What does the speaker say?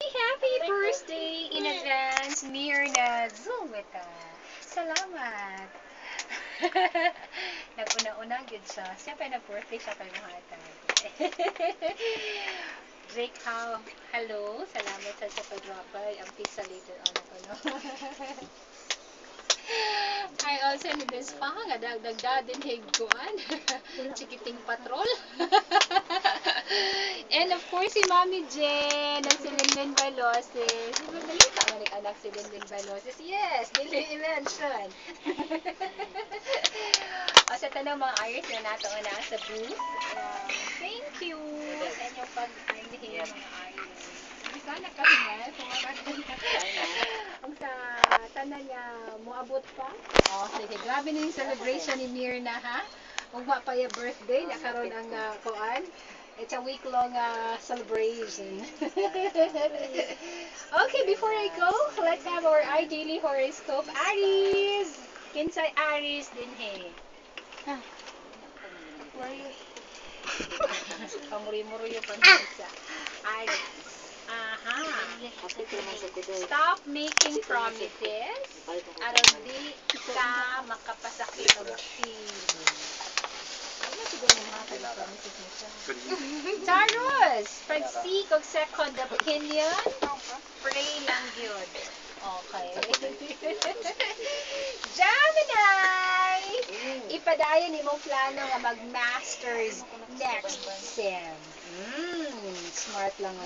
Happy birthday in advance, Mirna Zulwita. Salamat. Nag-una-una gid siya. Siyempre nag-birthday siya kay Mahata. Drake, hello. Salamat sa pag-drop by. Ang pizza later on ako, no? I also need this pa nga dagdag din higguan. Chikiting patrol. And of course, si Mami Jen, at si Linlin Baloses. Di ba balita nga anak si Linlin Baloses? Yes, dili i-mention. O sa tanong mga Iris na nato na sa booth. Thank you sa inyong pag-andihin mga Iris. Sana kasi nga, ang sa tanan niya, moabot pa. Oh, sige, grabe na yung celebration ni Mirna, ha? Kung pa yung birthday, nakaroon ang kuan. It's a week-long celebration. Okay, before I go, let's have our daily horoscope. Aries! Kinsay Aries din, he. Kamuri-muri yung panisa. Aries. Stop making promises. Aron di ka makapasakit og Taurus, pag-seek og second opinion, pray lang yun. Okay. Gemini! Ipadayon imong plano nga mag-masters next sem. Smart lang